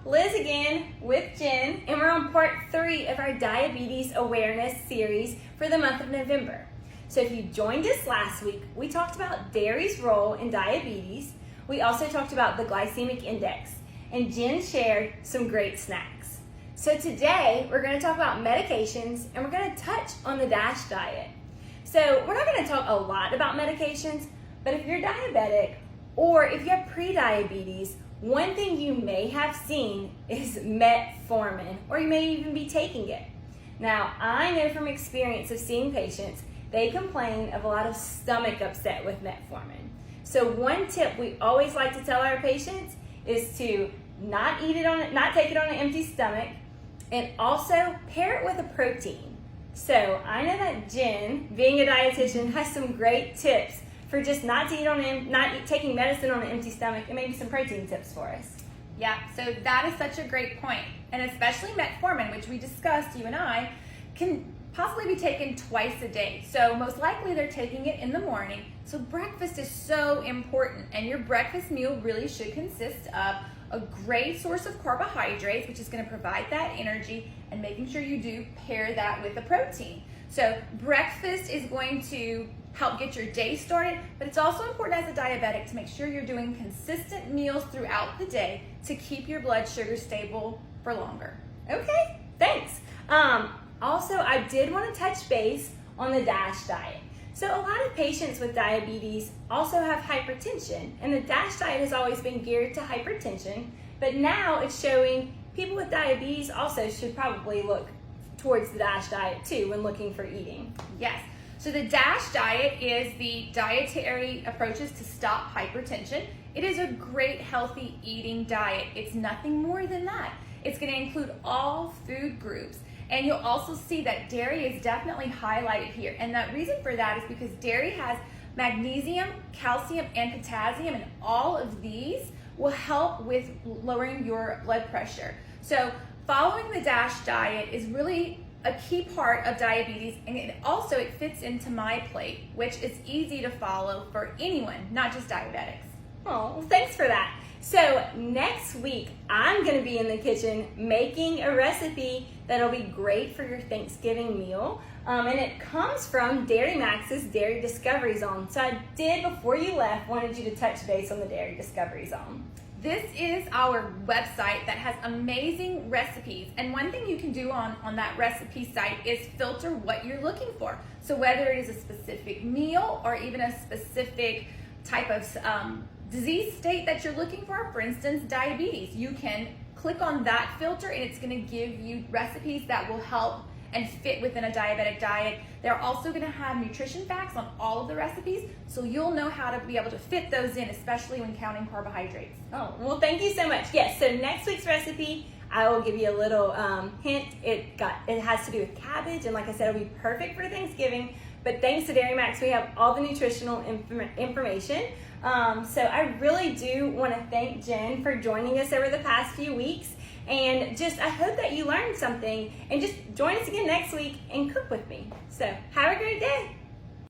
Liz again with Jen, and we're on part 3 of our diabetes awareness series for the month of November. So if you joined us last week, we talked about dairy's role in diabetes. We also talked about the glycemic index, and Jen shared some great snacks. So today we're going to talk about medications, and we're going to touch on the DASH diet. So we're not going to talk a lot about medications, but if you're diabetic or if you have pre-diabetes, one thing you may have seen is metformin, or you may even be taking it. Now, I know from experience of seeing patients, they complain of a lot of stomach upset with metformin. So one tip we always like to tell our patients is to not take it on an empty stomach, and also pair it with a protein. So I know that Jen, being a dietitian, has some great tips for just not taking medicine on an empty stomach, and maybe some protein tips for us. Yeah, so that is such a great point. And especially metformin, which we discussed, you and I, can possibly be taken twice a day. So most likely they're taking it in the morning. So breakfast is so important, and your breakfast meal really should consist of a great source of carbohydrates, which is going to provide that energy, and making sure you do pair that with a protein. So breakfast is going to help get your day started, but it's also important as a diabetic to make sure you're doing consistent meals throughout the day to keep your blood sugar stable for longer. Okay, thanks. Also, I did want to touch base on the DASH diet. So a lot of patients with diabetes also have hypertension, and the DASH diet has always been geared to hypertension, but now it's showing people with diabetes also should probably look towards the DASH diet too when looking for eating. Yes. So the DASH diet is the dietary approaches to stop hypertension. It is a great healthy eating diet. It's nothing more than that. It's going to include all food groups. And you'll also see that dairy is definitely highlighted here. And the reason for that is because dairy has magnesium, calcium, and potassium, and all of these will help with lowering your blood pressure. So following the DASH diet is really a key part of diabetes, and it fits into My Plate, which is easy to follow for anyone, not just diabetics. Oh, well, thanks for that. So next week, I'm going to be in the kitchen making a recipe that'll be great for your Thanksgiving meal, and it comes from Dairy Max's Dairy Discovery Zone. So I did, before you left, wanted you to touch base on the Dairy Discovery Zone. This is our website that has amazing recipes, and one thing you can do on that recipe site is filter what you're looking for. So whether it is a specific meal or even a specific type of disease state that you're looking for instance, diabetes, you can click on that filter and it's going to give you recipes that will help and fit within a diabetic diet. They're also going to have nutrition facts on all of the recipes, so you'll know how to be able to fit those in, especially when counting carbohydrates. Oh, well, thank you so much. Yes, so next week's recipe, I will give you a little hint. It has to do with cabbage, and like I said, it'll be perfect for Thanksgiving. But thanks to Dairy Max, we have all the nutritional information. So I really do want to thank Jen for joining us over the past few weeks. And I hope that you learned something, and just join us again next week and cook with me. So have a great day.